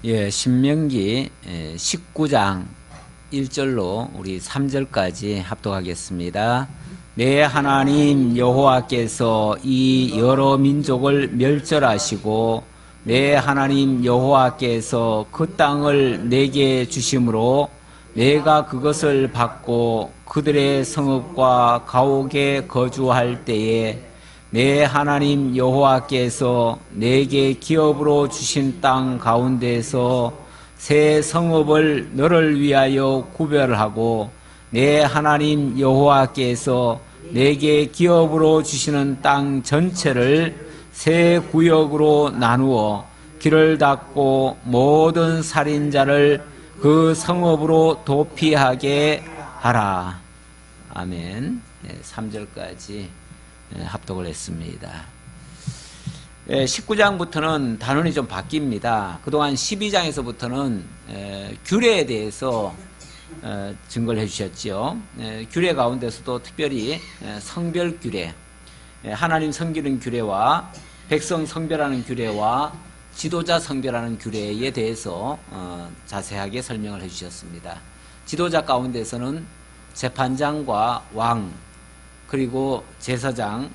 예, 신명기 19장 1절로 우리 3절까지 합독하겠습니다. 내 하나님 여호와께서 이 여러 민족을 멸절하시고 내 하나님 여호와께서 그 땅을 내게 주심으로 내가 그것을 받고 그들의 성읍과 가옥에 거주할 때에 내 하나님 여호와께서 내게 기업으로 주신 땅 가운데서 새 성읍을 너를 위하여 구별하고 내 하나님 여호와께서 내게 기업으로 주시는 땅 전체를 새 구역으로 나누어 길을 닫고 모든 살인자를 그 성읍으로 도피하게 하라. 아멘. 3절까지 합독을 했습니다. 19장부터는 단원이 좀 바뀝니다. 그동안 12장에서부터는 규례에 대해서 증거를 해주셨죠. 규례 가운데서도 특별히 성별 규례, 하나님 섬기는 규례와 백성 성별하는 규례와 지도자 성별하는 규례에 대해서 자세하게 설명을 해주셨습니다. 지도자 가운데서는 재판장과 왕, 그리고 제사장,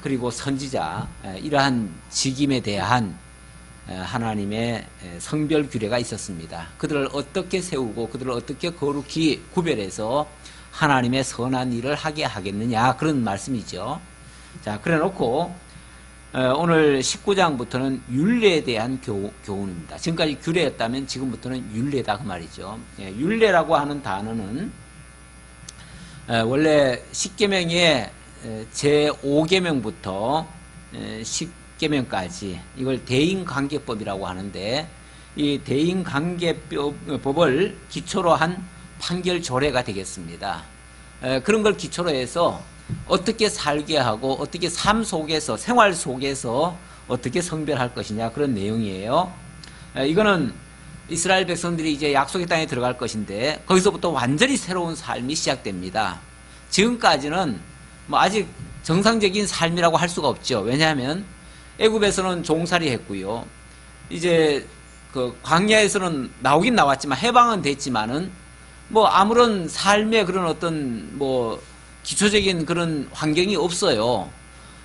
그리고 선지자, 이러한 직임에 대한 하나님의 성별 규례가 있었습니다. 그들을 어떻게 세우고 그들을 어떻게 거룩히 구별해서 하나님의 선한 일을 하게 하겠느냐, 그런 말씀이죠. 자, 그래 놓고 오늘 19장부터는 율례에 대한 교훈입니다. 지금까지 규례였다면 지금부터는 율례다, 그 말이죠. 율례라고 하는 단어는 원래 십계명의 제5계명부터 10계명까지 이걸 대인관계법이라고 하는데, 이 대인관계법을 기초로 한 판결조례가 되겠습니다. 그런 걸 기초로 해서 어떻게 살게 하고 어떻게 삶 속에서, 생활 속에서 어떻게 성별할 것이냐, 그런 내용이에요. 이거는 이스라엘 백성들이 이제 약속의 땅에 들어갈 것인데 거기서부터 완전히 새로운 삶이 시작됩니다. 지금까지는 뭐 아직 정상적인 삶이라고 할 수가 없죠. 왜냐하면 애굽에서는 종살이 했고요. 이제 그 광야에서는 나오긴 나왔지만 해방은 됐지만은 뭐 아무런 삶의 그런 어떤 뭐 기초적인 그런 환경이 없어요.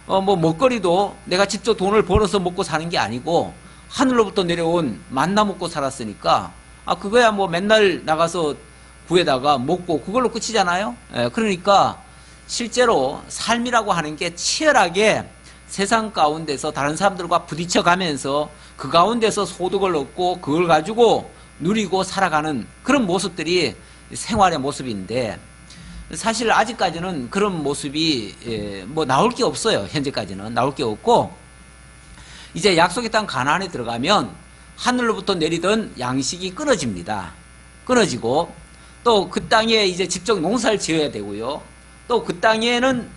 뭐 먹거리도 내가 직접 돈을 벌어서 먹고 사는 게 아니고 하늘로부터 내려온 만나 먹고 살았으니까 그거야 뭐 맨날 나가서 구에다가 먹고 그걸로 끝이잖아요. 그러니까 실제로 삶이라고 하는 게 치열하게 세상 가운데서 다른 사람들과 부딪혀 가면서 그 가운데서 소득을 얻고 그걸 가지고 누리고 살아가는 그런 모습들이 생활의 모습인데, 사실 아직까지는 그런 모습이 뭐 나올 게 없어요. 현재까지는 나올 게 없고, 이제 약속의 땅 가나안에 들어가면 하늘로부터 내리던 양식이 끊어집니다. 끊어지고 또 그 땅에 이제 직접 농사를 지어야 되고요. 또 그 땅에는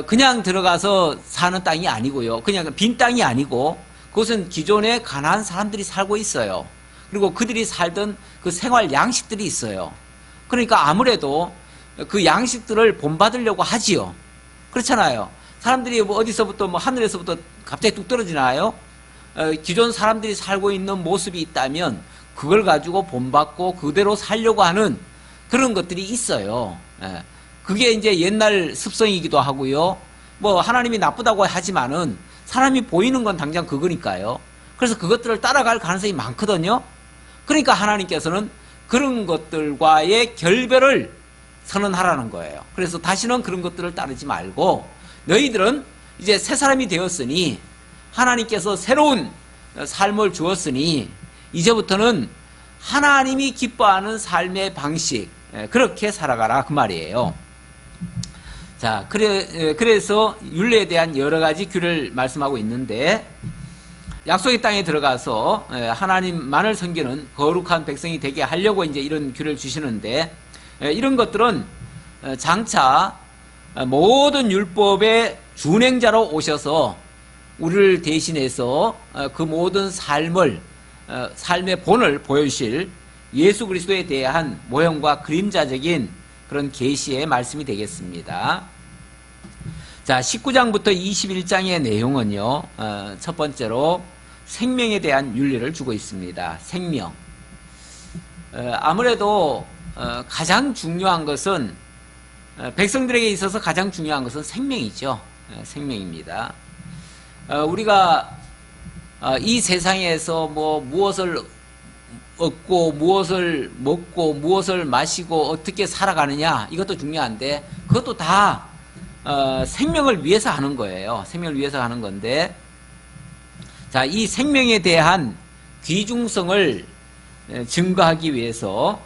그냥 들어가서 사는 땅이 아니고요. 그냥 빈 땅이 아니고 그것은 기존에 가나안 사람들이 살고 있어요. 그리고 그들이 살던 그 생활 양식들이 있어요. 그러니까 아무래도 그 양식들을 본받으려고 하지요. 그렇잖아요. 사람들이 뭐 어디서부터 뭐 하늘에서부터 갑자기 뚝 떨어지나요? 기존 사람들이 살고 있는 모습이 있다면 그걸 가지고 본받고 그대로 살려고 하는 그런 것들이 있어요. 그게 이제 옛날 습성이기도 하고요. 뭐 하나님이 나쁘다고 하지만은 사람이 보이는 건 당장 그거니까요. 그래서 그것들을 따라갈 가능성이 많거든요. 그러니까 하나님께서는 그런 것들과의 결별을 선언하라는 거예요. 그래서 다시는 그런 것들을 따르지 말고 너희들은 이제 새 사람이 되었으니 하나님께서 새로운 삶을 주었으니 이제부터는 하나님이 기뻐하는 삶의 방식, 그렇게 살아가라, 그 말이에요. 자, 그래서 율례에 대한 여러 가지 규례를 말씀하고 있는데, 약속의 땅에 들어가서 하나님만을 섬기는 거룩한 백성이 되게 하려고 이제 이런 규례를 주시는데, 이런 것들은 장차 모든 율법의 준행자로 오셔서 우리를 대신해서 그 모든 삶의 본을 보여주실 예수 그리스도에 대한 모형과 그림자적인 그런 계시의 말씀이 되겠습니다. 자, 19장부터 21장의 내용은요, 첫 번째로 생명에 대한 윤리를 주고 있습니다. 생명. 아무래도 가장 중요한 것은 백성들에게 있어서 가장 중요한 것은 생명이죠. 생명입니다. 우리가 이 세상에서 뭐 무엇을 얻고 무엇을 먹고 무엇을 마시고 어떻게 살아가느냐 이것도 중요한데 그것도 다 생명을 위해서 하는 거예요. 생명을 위해서 하는 건데 자, 이 생명에 대한 귀중성을 증거하기 위해서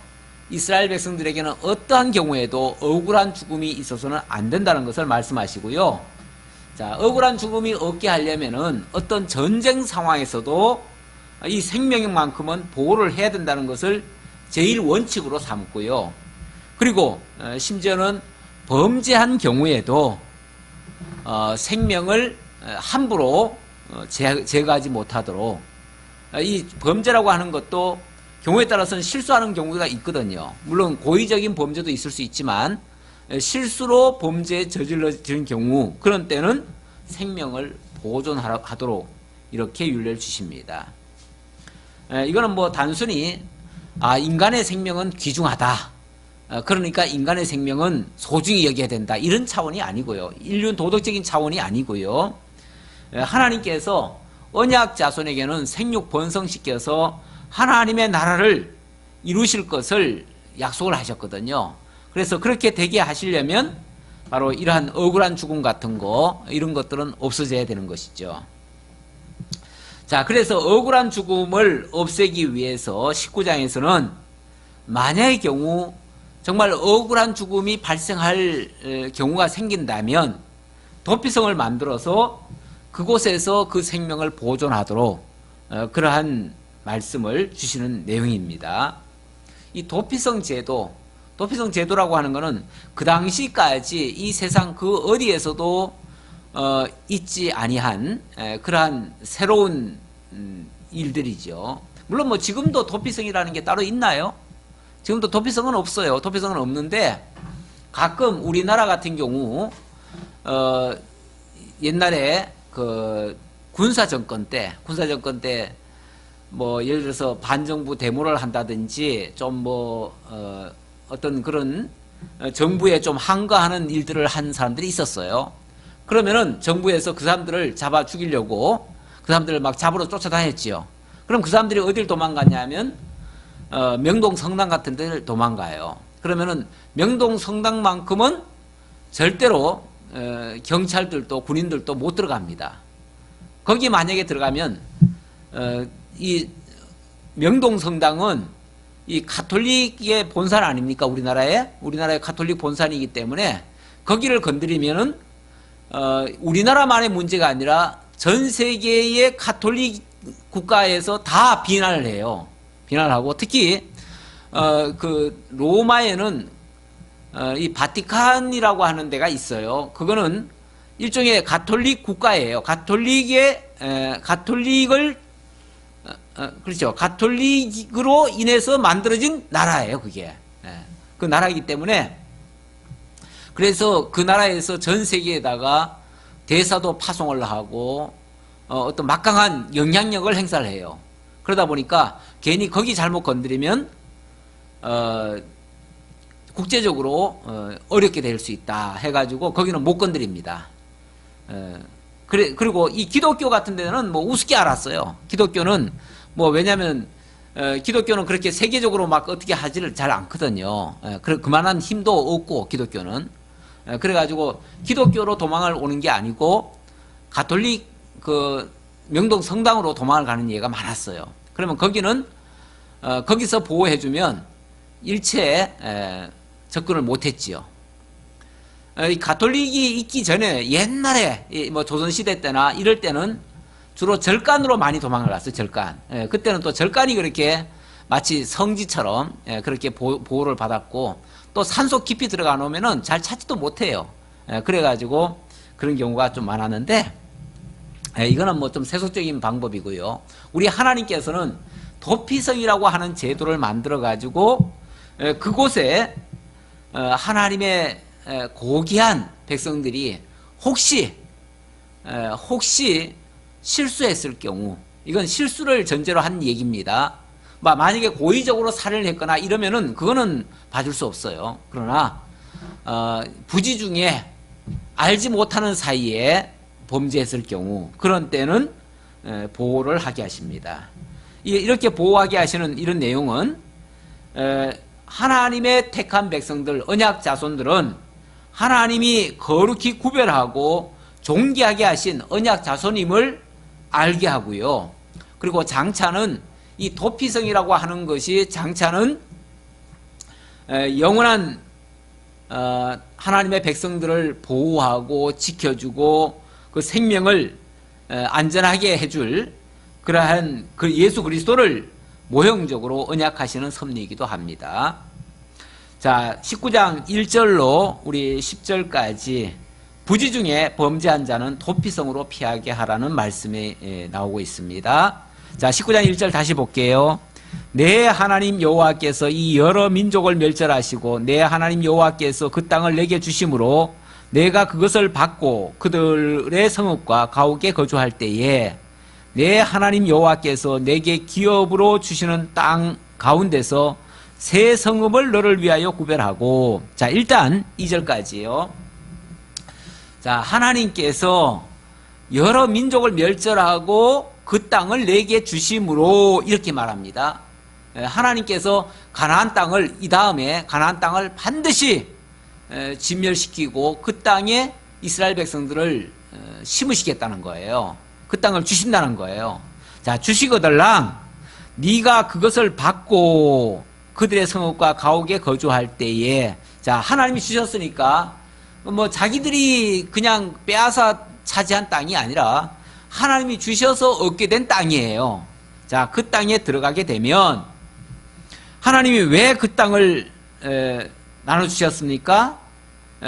이스라엘 백성들에게는 어떠한 경우에도 억울한 죽음이 있어서는 안 된다는 것을 말씀하시고요. 자, 억울한 죽음이 없게 하려면은 어떤 전쟁 상황에서도 이 생명만큼은 보호를 해야 된다는 것을 제일 원칙으로 삼고요. 그리고 심지어는 범죄한 경우에도 생명을 함부로 제거하지 못하도록 이 범죄라고 하는 것도 경우에 따라서는 실수하는 경우가 있거든요. 물론 고의적인 범죄도 있을 수 있지만 실수로 범죄에 저질러진 경우 그런 때는 생명을 보존하도록 이렇게 윤례를 주십니다. 이거는 뭐 단순히 인간의 생명은 귀중하다. 그러니까 인간의 생명은 소중히 여겨야 된다. 이런 차원이 아니고요. 인류 도덕적인 차원이 아니고요. 하나님께서 언약 자손에게는 생육 번성시켜서 하나님의 나라를 이루실 것을 약속을 하셨거든요. 그래서 그렇게 되게 하시려면 바로 이러한 억울한 죽음 같은 거 이런 것들은 없어져야 되는 것이죠. 자, 그래서 억울한 죽음을 없애기 위해서 19장에서는 만약의 경우 정말 억울한 죽음이 발생할 경우가 생긴다면 도피성을 만들어서 그곳에서 그 생명을 보존하도록 그러한 말씀을 주시는 내용입니다. 이 도피성 제도라고 하는 것은 그 당시까지 이 세상 그 어디에서도 있지 아니한 그러한 새로운 일들이죠. 물론 뭐 지금도 도피성이라는 게 따로 있나요? 지금도 도피성은 없어요. 도피성은 없는데 가끔 우리나라 같은 경우 옛날에 그 군사정권 때 뭐 예를 들어서 반정부 데모를 한다든지 좀 뭐 어떤 그런 정부에 좀 항거하는 일들을 한 사람들이 있었어요. 그러면은 정부에서 그 사람들을 잡아 죽이려고 그 사람들을 막 잡으러 쫓아다녔지요. 그럼 그 사람들이 어디를 도망갔냐면 명동 성당 같은 데를 도망가요. 그러면은 명동 성당만큼은 절대로 경찰들도 군인들도 못 들어갑니다. 거기 만약에 들어가면 이 명동 성당은 이 가톨릭의 본산 아닙니까? 우리나라의 가톨릭 본산이기 때문에 거기를 건드리면은 우리나라만의 문제가 아니라 전 세계의 가톨릭 국가에서 다 비난을 해요. 비난을 하고 특히 그 로마에는 이 바티칸이라고 하는 데가 있어요. 그거는 일종의 가톨릭 국가예요. 가톨릭을 그렇죠. 가톨릭으로 인해서 만들어진 나라예요. 그게 그 나라이기 때문에 그래서 그 나라에서 전 세계에다가 대사도 파송을 하고 어떤 막강한 영향력을 행사를 해요. 그러다 보니까 괜히 거기 잘못 건드리면 국제적으로 어렵게 될 수 있다 해가지고 거기는 못 건드립니다. 그리고 이 기독교 같은 데는 뭐 우습게 알았어요. 기독교는 뭐 왜냐면 기독교는 그렇게 세계적으로 막 어떻게 하지를 잘 않거든요. 그만한 힘도 없고 기독교는 그래가지고 기독교로 도망을 오는 게 아니고 가톨릭 그 명동 성당으로 도망을 가는 예가 많았어요. 그러면 거기는 거기서 보호해주면 일체 접근을 못했지요. 가톨릭이 있기 전에 옛날에 뭐 조선시대 때나 이럴 때는 주로 절간으로 많이 도망을 갔어요. 절간. 그때는 또 절간이 그렇게 마치 성지처럼 그렇게 보호를 받았고 또 산속 깊이 들어가 놓으면은 잘 찾지도 못해요. 그래가지고 그런 경우가 좀 많았는데 이거는 뭐 좀 세속적인 방법이고요. 우리 하나님께서는 도피성이라고 하는 제도를 만들어 가지고 그곳에 하나님의 고귀한 백성들이 혹시 실수했을 경우 이건 실수를 전제로 한 얘기입니다. 만약에 고의적으로 살해를 했거나 이러면은 그거는 봐줄 수 없어요. 그러나 부지 중에 알지 못하는 사이에 범죄했을 경우 그런 때는 보호를 하게 하십니다. 이렇게 보호하게 하시는 이런 내용은 하나님의 택한 백성들, 언약 자손들은 하나님이 거룩히 구별하고 존귀하게 하신 언약 자손임을 알게 하고요. 그리고 장차는 이 도피성이라고 하는 것이 장차는 영원한 하나님의 백성들을 보호하고 지켜주고 그 생명을 안전하게 해줄 그러한 그 예수 그리스도를 모형적으로 언약하시는 섭리이기도 합니다. 자, 19장 1절로 우리 10절까지 부지 중에 범죄한 자는 도피성으로 피하게 하라는 말씀이 나오고 있습니다. 자, 19장 1절 다시 볼게요. 내 하나님 여호와께서 이 여러 민족을 멸절하시고 내 하나님 여호와께서 그 땅을 내게 주심으로 내가 그것을 받고 그들의 성읍과 가옥에 거주할 때에 내 하나님 여호와께서 내게 기업으로 주시는 땅 가운데서 새 성읍을 너를 위하여 구별하고, 자, 일단 2절까지요. 자, 하나님께서 여러 민족을 멸절하고 그 땅을 내게 주심으로 이렇게 말합니다. 하나님께서 가나안 땅을, 이 다음에 가나안 땅을 반드시 진멸시키고 그 땅에 이스라엘 백성들을 심으시겠다는 거예요. 그 땅을 주신다는 거예요. 자, 주시거들랑 네가 그것을 받고 그들의 성읍과 가옥에 거주할 때에, 자, 하나님이 주셨으니까 뭐 자기들이 그냥 빼앗아 차지한 땅이 아니라 하나님이 주셔서 얻게 된 땅이에요. 자, 그 땅에 들어가게 되면 하나님이 왜 그 땅을 나눠주셨습니까?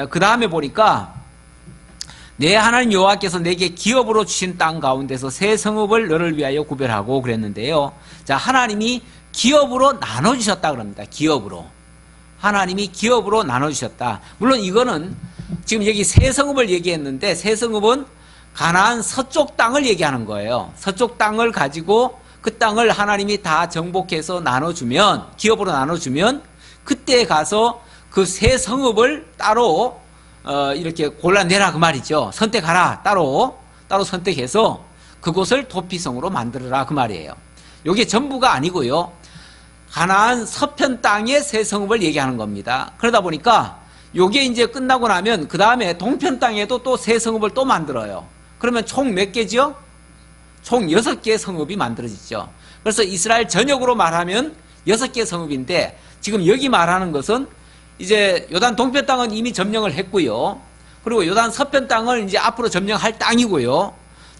그 다음에 보니까 내 하나님 여호와께서 내게 기업으로 주신 땅 가운데서 새 성읍을 너를 위하여 구별하고 그랬는데요. 자, 하나님이 기업으로 나눠주셨다 그럽니다. 기업으로. 하나님이 기업으로 나눠주셨다. 물론 이거는 지금 여기 새 성읍을 얘기했는데 새 성읍은 가나안 서쪽 땅을 얘기하는 거예요. 서쪽 땅을 가지고 그 땅을 하나님이 다 정복해서 나눠주면, 기업으로 나눠주면 그때 가서 그 새 성읍을 따로 이렇게 골라내라 그 말이죠. 선택하라. 따로 선택해서 그곳을 도피성으로 만들어라 그 말이에요. 이게 전부가 아니고요. 가나안 서편 땅의 새 성읍을 얘기하는 겁니다. 그러다 보니까 요게 이제 끝나고 나면 그 다음에 동편 땅에도 또 새 성읍을 또 만들어요. 그러면 총 몇 개죠? 총 6개의 성읍이 만들어지죠. 그래서 이스라엘 전역으로 말하면 6개의 성읍인데 지금 여기 말하는 것은 이제 요단 동편 땅은 이미 점령을 했고요. 그리고 요단 서편 땅을 이제 앞으로 점령할 땅이고요.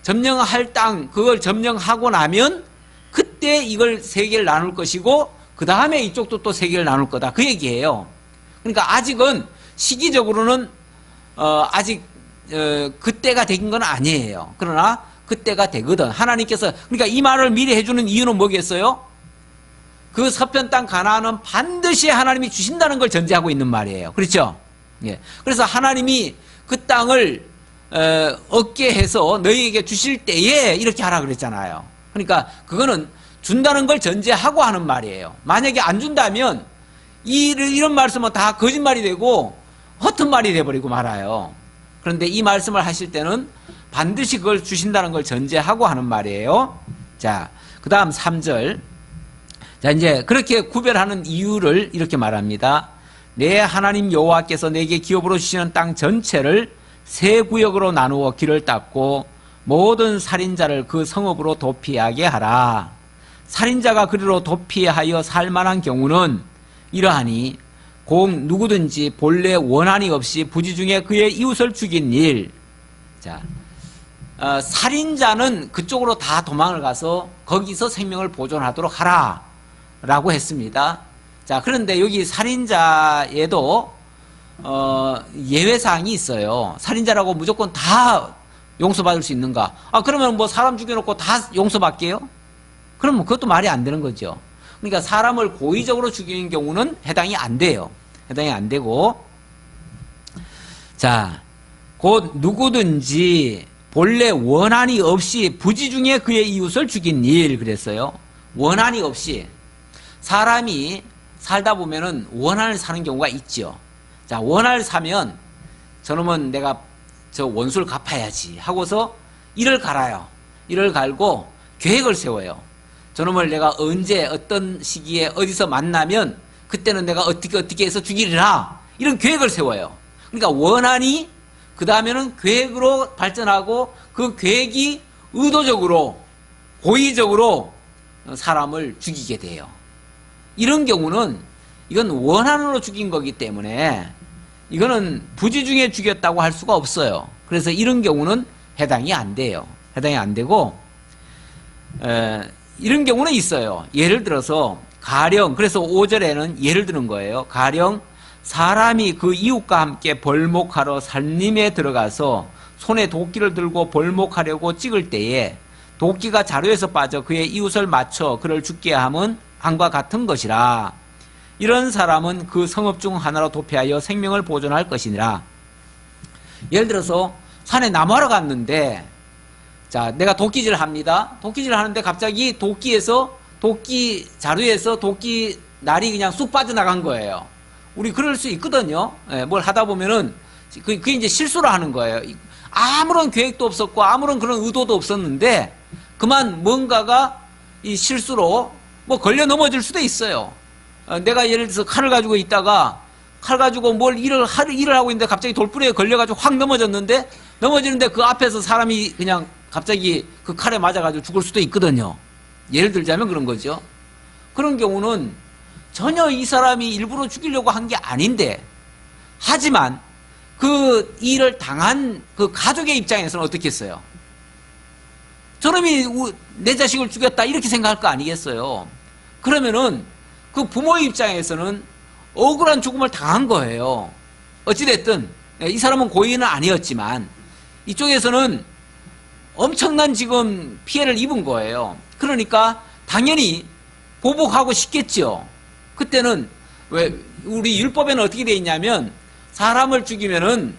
점령할 땅, 그걸 점령하고 나면 그때 이걸 3개를 나눌 것이고 그 다음에 이쪽도 또 3개를 나눌 거다. 그 얘기예요. 그러니까 아직은 시기적으로는 아직 그때가 된 건 아니에요. 그러나 그때가 되거든. 하나님께서, 그러니까 이 말을 미리 해주는 이유는 뭐겠어요? 그 서편 땅 가나안은 반드시 하나님이 주신다는 걸 전제하고 있는 말이에요. 그렇죠? 예. 그래서 하나님이 그 땅을 얻게 해서 너희에게 주실 때에 이렇게 하라 그랬잖아요. 그러니까 그거는 준다는 걸 전제하고 하는 말이에요. 만약에 안 준다면 이런 말씀은 다 거짓말이 되고 허튼 말이 돼버리고 말아요. 그런데 이 말씀을 하실 때는 반드시 그걸 주신다는 걸 전제하고 하는 말이에요. 자, 그 다음 3절. 자, 이제 그렇게 구별하는 이유를 이렇게 말합니다. 내 하나님 여호와께서 내게 기업으로 주시는 땅 전체를 세 구역으로 나누어 길을 닦고 모든 살인자를 그 성읍으로 도피하게 하라. 살인자가 그리로 도피하여 살만한 경우는 이러하니 곧 누구든지 본래 원한이 없이 부지 중에 그의 이웃을 죽인 일. 자, 살인자는 그쪽으로 다 도망을 가서 거기서 생명을 보존하도록 하라 라고 했습니다. 자, 그런데 여기 살인자에도 예외사항이 있어요. 살인자라고 무조건 다 용서받을 수 있는가? 그러면 뭐 사람 죽여놓고 다 용서받게요? 그러면 그것도 말이 안 되는 거죠. 그러니까 사람을 고의적으로 죽이는 경우는 해당이 안 돼요. 해당이 안 되고, 자, 곧 누구든지 본래 원한이 없이 부지 중에 그의 이웃을 죽인 일 그랬어요. 원한이 없이 사람이 살다 보면은 원한을 사는 경우가 있죠. 자, 원한을 사면 저놈은 내가 저 원수를 갚아야지 하고서 일을 갈아요. 일을 갈고 계획을 세워요. 저놈을 내가 언제 어떤 시기에 어디서 만나면 그때는 내가 어떻게 해서 죽이리라 이런 계획을 세워요. 그러니까 원한이 그 다음에는 계획으로 발전하고 그 계획이 의도적으로 고의적으로 사람을 죽이게 돼요. 이런 경우는 이건 원한으로 죽인 거기 때문에 이거는 부지 중에 죽였다고 할 수가 없어요. 그래서 이런 경우는 해당이 안 돼요. 해당이 안 되고 이런 경우는 있어요. 예를 들어서 가령 그래서 5절에는 예를 드는 거예요. 가령 사람이 그 이웃과 함께 벌목하러 산림에 들어가서 손에 도끼를 들고 벌목하려고 찍을 때에 도끼가 자루에서 빠져 그의 이웃을 맞춰 그를 죽게 함과 같은 것이라. 이런 사람은 그 성읍 중 하나로 도피하여 생명을 보존할 것이니라. 예를 들어서 산에 나무하러 갔는데 자, 내가 도끼질을 합니다. 도끼질을 하는데 갑자기 도끼 자루에서 도끼 날이 그냥 쑥 빠져나간 거예요. 우리 그럴 수 있거든요. 예, 뭘 하다 보면은 그게 이제 실수를 하는 거예요. 아무런 계획도 없었고 아무런 그런 의도도 없었는데 그만 뭔가가 이 실수로 뭐 걸려 넘어질 수도 있어요. 내가 예를 들어서 칼을 가지고 있다가 칼 가지고 뭘 일을 하고 있는데 갑자기 돌부리에 걸려가지고 확 넘어지는데 그 앞에서 사람이 그냥 갑자기 그 칼에 맞아가지고 죽을 수도 있거든요. 예를 들자면 그런 거죠. 그런 경우는 전혀 이 사람이 일부러 죽이려고 한 게 아닌데 하지만 그 일을 당한 그 가족의 입장에서는 어떻게 했어요? 저놈이 내 자식을 죽였다 이렇게 생각할 거 아니겠어요? 그러면은 그 부모의 입장에서는 억울한 죽음을 당한 거예요. 어찌됐든 이 사람은 고의는 아니었지만 이쪽에서는 엄청난 지금 피해를 입은 거예요. 그러니까 당연히 보복하고 싶겠죠. 그때는 왜 우리 율법에는 어떻게 돼 있냐면 사람을 죽이면은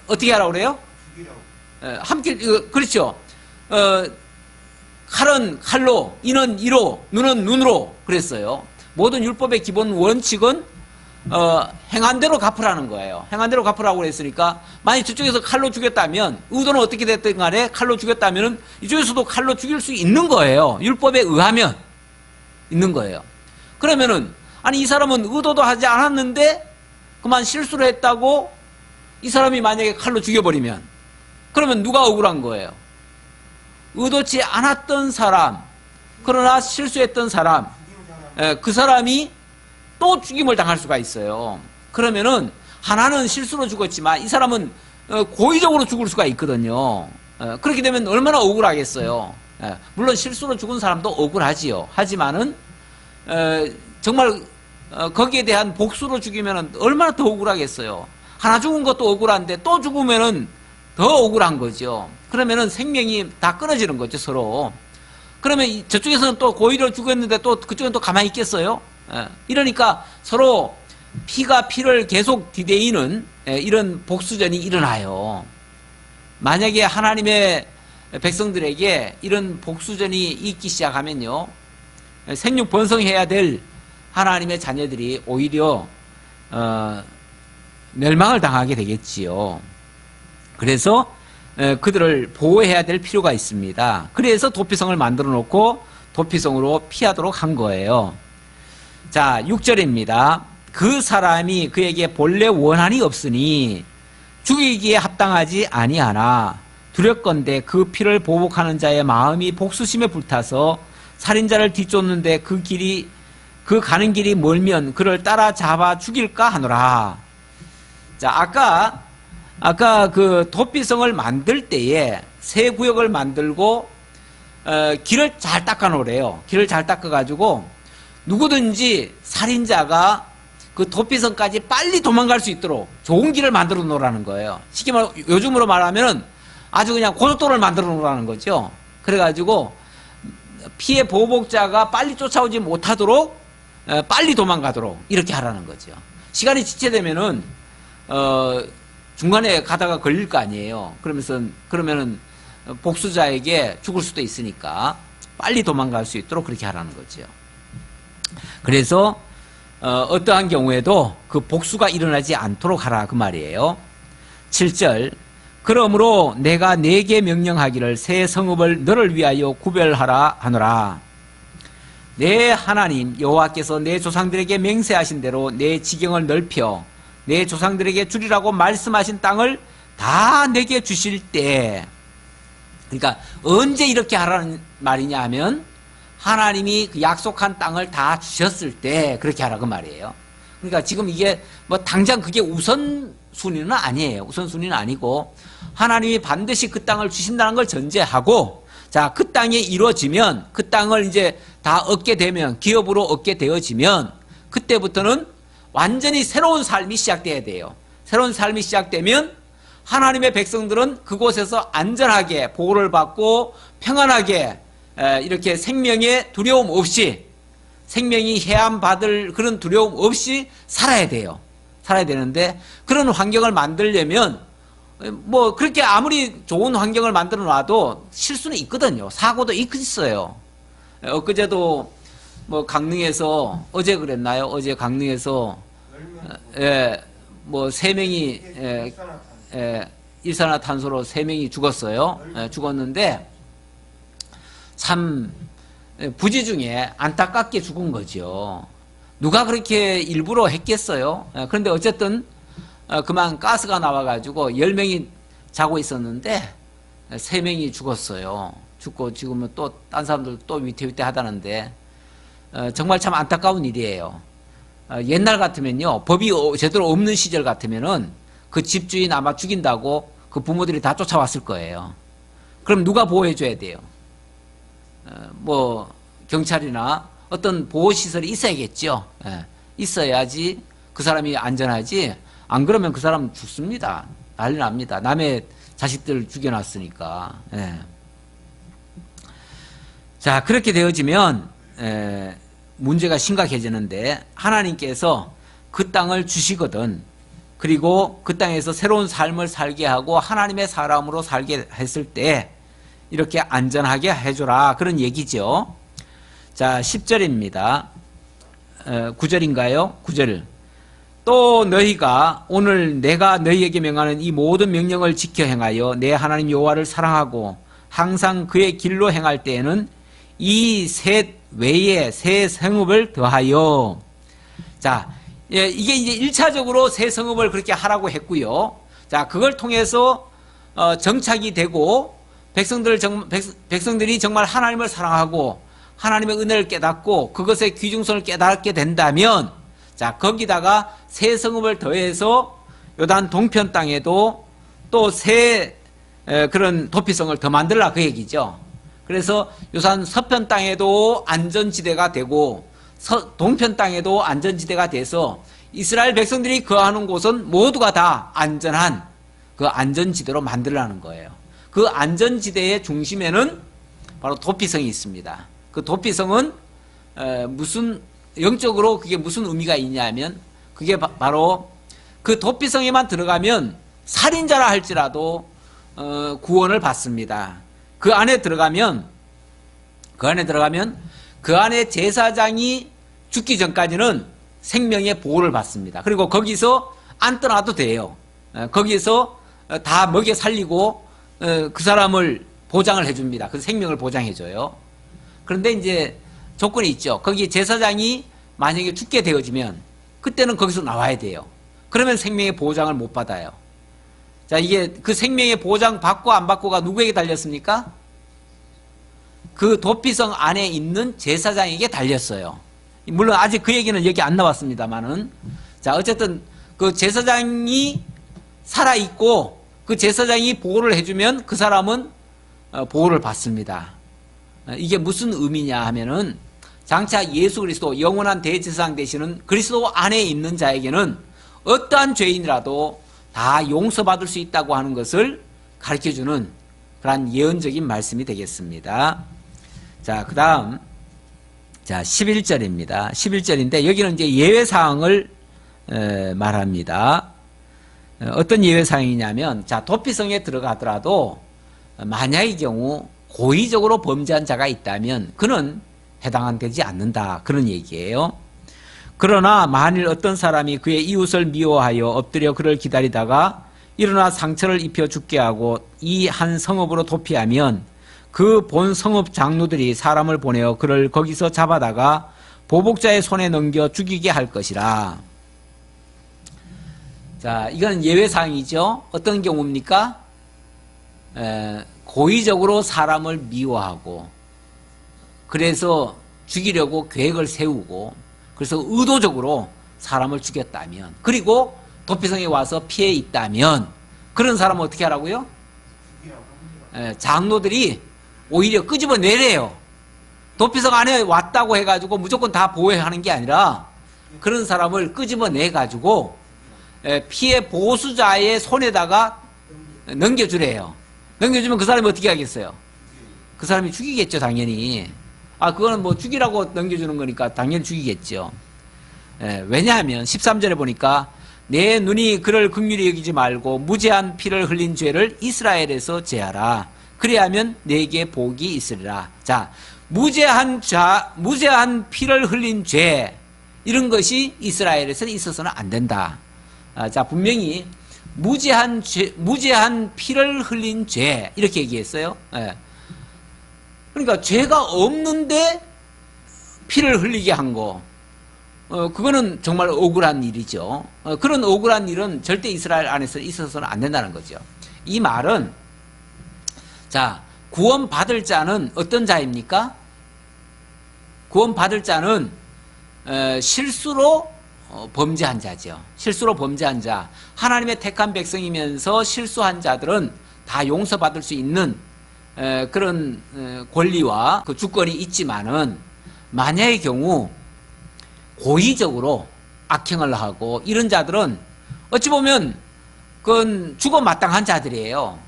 어떻게 하라고 그래요? 죽이라고. 함께 그렇죠. 칼은 칼로, 이는 이로, 눈은 눈으로 그랬어요. 모든 율법의 기본 원칙은 행한 대로 갚으라는 거예요. 행한 대로 갚으라고 그랬으니까 만약 저쪽에서 칼로 죽였다면 의도는 어떻게 됐든 간에 칼로 죽였다면 이쪽에서도 칼로 죽일 수 있는 거예요. 율법에 의하면 있는 거예요. 그러면은 아니 이 사람은 의도도 하지 않았는데 그만 실수를 했다고 이 사람이 만약에 칼로 죽여버리면 그러면 누가 억울한 거예요? 의도치 않았던 사람, 그러나 실수했던 사람, 그 사람이 또 죽임을 당할 수가 있어요. 그러면은 하나는 실수로 죽었지만 이 사람은 고의적으로 죽을 수가 있거든요. 그렇게 되면 얼마나 억울하겠어요. 물론 실수로 죽은 사람도 억울하지요. 하지만은 정말 거기에 대한 복수로 죽이면은 얼마나 더 억울하겠어요. 하나 죽은 것도 억울한데 또 죽으면은 더 억울한 거죠. 그러면은 생명이 다 끊어지는 거죠, 서로. 그러면 저쪽에서는 또 고의로 죽였는데 또 그쪽은 또 가만히 있겠어요? 이러니까 서로 피가 피를 계속 디데이는 이런 복수전이 일어나요. 만약에 하나님의 백성들에게 이런 복수전이 있기 시작하면요, 생육 번성해야 될 하나님의 자녀들이 오히려 멸망을 당하게 되겠지요. 그래서 그들을 보호해야 될 필요가 있습니다. 그래서 도피성을 만들어 놓고 도피성으로 피하도록 한 거예요. 자, 6절입니다. 그 사람이 그에게 본래 원한이 없으니 죽이기에 합당하지 아니하나 두렵건대 그 피를 보복하는 자의 마음이 복수심에 불타서 살인자를 뒤쫓는데 그 가는 길이 멀면 그를 따라잡아 죽일까 하노라. 자, 아까 그 도피성을 만들 때에 새 구역을 만들고 길을 잘 닦아 놓으래요. 길을 잘 닦아 가지고 누구든지 살인자가 그 도피성까지 빨리 도망갈 수 있도록 좋은 길을 만들어 놓으라는 거예요. 쉽게 말하면 요즘으로 말하면은 아주 그냥 고속도로를 만들어 놓으라는 거죠. 그래 가지고 피해 보복자가 빨리 쫓아오지 못하도록 빨리 도망가도록 이렇게 하라는 거죠. 시간이 지체되면은 중간에 가다가 걸릴 거 아니에요. 그러면은 복수자에게 죽을 수도 있으니까 빨리 도망갈 수 있도록 그렇게 하라는 거죠. 그래서 어떠한 경우에도 그 복수가 일어나지 않도록 하라 그 말이에요. 7절 그러므로 내가 네게 명령하기를 새 성읍을 너를 위하여 구별하라 하노라. 내 하나님 여호와께서 내 조상들에게 맹세하신 대로 내 지경을 넓혀 내 조상들에게 주리라고 말씀하신 땅을 다 내게 주실 때, 그러니까 언제 이렇게 하라는 말이냐 하면 하나님이 그 약속한 땅을 다 주셨을 때 그렇게 하라 그 말이에요. 그러니까 지금 이게 뭐 당장 그게 우선순위는 아니에요. 우선순위는 아니고 하나님이 반드시 그 땅을 주신다는 걸 전제하고, 자, 그 땅이 이루어지면, 그 땅을 이제 다 얻게 되면, 기업으로 얻게 되어지면 그때부터는 완전히 새로운 삶이 시작돼야 돼요. 새로운 삶이 시작되면 하나님의 백성들은 그곳에서 안전하게 보호를 받고 평안하게 이렇게 생명의 두려움 없이, 생명이 해함받을 그런 두려움 없이 살아야 돼요. 살아야 되는데 그런 환경을 만들려면 뭐 그렇게 아무리 좋은 환경을 만들어 놔도 실수는 있거든요. 사고도 있어요. 엊그제도 뭐 강릉에서, 어제 그랬나요? 어제 강릉에서 뭐 3명이 일산화탄소로 3명이 죽었어요. 죽었는데 참 부지 중에 안타깝게 죽은 거죠. 누가 그렇게 일부러 했겠어요? 그런데 어쨌든 그만 가스가 나와가지고 10명이 자고 있었는데 3명이 죽었어요. 죽고 지금은 또 딴 사람들 또 위태위태하다는데 정말 참 안타까운 일이에요. 옛날 같으면요, 법이 제대로 없는 시절 같으면은 그 집주인 아마 죽인다고 그 부모들이 다 쫓아왔을 거예요. 그럼 누가 보호해줘야 돼요? 뭐 경찰이나 어떤 보호시설이 있어야겠죠. 있어야지 그 사람이 안전하지. 안 그러면 그 사람 죽습니다. 난리 납니다. 남의 자식들 죽여놨으니까. 자, 그렇게 되어지면 문제가 심각해지는데, 하나님께서 그 땅을 주시거든, 그리고 그 땅에서 새로운 삶을 살게 하고 하나님의 사람으로 살게 했을 때 이렇게 안전하게 해줘라, 그런 얘기죠. 자, 10절입니다. 9절인가요? 9절. 또 너희가 오늘 내가 너희에게 명하는 이 모든 명령을 지켜 행하여 내 하나님 여호와를 사랑하고 항상 그의 길로 행할 때에는 이 셋 외에 새 성읍을 더하여. 자, 이게 이제 1차적으로 새 성읍을 그렇게 하라고 했고요. 자, 그걸 통해서 정착이 되고 백성들이 정말 하나님을 사랑하고 하나님의 은혜를 깨닫고 그것의 귀중성을 깨닫게 된다면, 자, 거기다가 새 성읍을 더해서 요단 동편 땅에도 또 새 그런 도피성을 더 만들라 그 얘기죠. 그래서 요산 서편 땅에도 안전지대가 되고 동편 땅에도 안전지대가 돼서 이스라엘 백성들이 거하는 곳은 모두가 다 안전한 그 안전지대로 만들라는 거예요. 그 안전지대의 중심에는 바로 도피성이 있습니다. 그 도피성은 무슨 영적으로 그게 무슨 의미가 있냐면, 그게 바로 그 도피성에만 들어가면 살인자라 할지라도 구원을 받습니다. 그 안에 들어가면 그 안에 제사장이 죽기 전까지는 생명의 보호를 받습니다. 그리고 거기서 안 떠나도 돼요. 거기서 다 먹여 살리고 그 사람을 보장을 해줍니다. 그 생명을 보장해줘요. 그런데 이제 조건이 있죠. 거기 제사장이 만약에 죽게 되어지면 그때는 거기서 나와야 돼요. 그러면 생명의 보장을 못 받아요. 자, 이게 그 생명의 보장 받고 안 받고가 누구에게 달렸습니까? 그 도피성 안에 있는 제사장에게 달렸어요. 물론 아직 그 얘기는 여기 안 나왔습니다만은, 자, 어쨌든 그 제사장이 살아있고 그 제사장이 보호를 해주면 그 사람은 보호를 받습니다. 이게 무슨 의미냐 하면은, 장차 예수 그리스도 영원한 대제사장 되시는 그리스도 안에 있는 자에게는 어떠한 죄인이라도 다 용서받을 수 있다고 하는 것을 가르쳐주는 그러한 예언적인 말씀이 되겠습니다. 자, 그 다음, 자, 11절입니다. 11절인데 여기는 이제 예외사항을 말합니다. 어떤 예외사항이냐면, 자, 도피성에 들어가더라도 만약의 경우 고의적으로 범죄한 자가 있다면 그는 해당되지 않는다. 그런 얘기예요. 그러나 만일 어떤 사람이 그의 이웃을 미워하여 엎드려 그를 기다리다가 일어나 상처를 입혀 죽게 하고 이 한 성읍으로 도피하면 그 본 성읍 장로들이 사람을 보내어 그를 거기서 잡아다가 보복자의 손에 넘겨 죽이게 할 것이라. 자, 이건 예외사항이죠. 어떤 경우입니까? 고의적으로 사람을 미워하고 그래서 죽이려고 계획을 세우고 그래서 의도적으로 사람을 죽였다면, 그리고 도피성에 와서 피해 있다면 그런 사람은 어떻게 하라고요? 장로들이 오히려 끄집어내래요. 도피성 안에 왔다고 해가지고 무조건 다 보호하는 게 아니라 그런 사람을 끄집어내가지고 피해 보수자의 손에다가 넘겨주래요. 넘겨주면 그 사람이 어떻게 하겠어요? 그 사람이 죽이겠죠, 당연히. 그거는 뭐 죽이라고 넘겨주는 거니까 당연히 죽이겠죠. 왜냐하면 13절에 보니까 내 눈이 그를 긍휼히 여기지 말고 무죄한 피를 흘린 죄를 이스라엘에서 제하라. 그래야면 내게 복이 있으리라. 자, 무죄한 피를 흘린 죄, 이런 것이 이스라엘에서는 있어서는 안 된다. 자, 분명히 무죄한 피를 흘린 죄, 이렇게 얘기했어요. 그러니까 죄가 없는데 피를 흘리게 한 거, 그거는 정말 억울한 일이죠. 그런 억울한 일은 절대 이스라엘 안에서 있어서는 안 된다는 거죠. 이 말은, 자, 구원받을 자는 어떤 자입니까? 구원받을 자는 실수로 범죄한 자죠. 실수로 범죄한 자. 하나님의 택한 백성이면서 실수한 자들은 다 용서받을 수 있는 그런 권리와 그 주권이 있지만은, 만약의 경우 고의적으로 악행을 하고 이런 자들은 어찌 보면 그건 죽어 마땅한 자들이에요.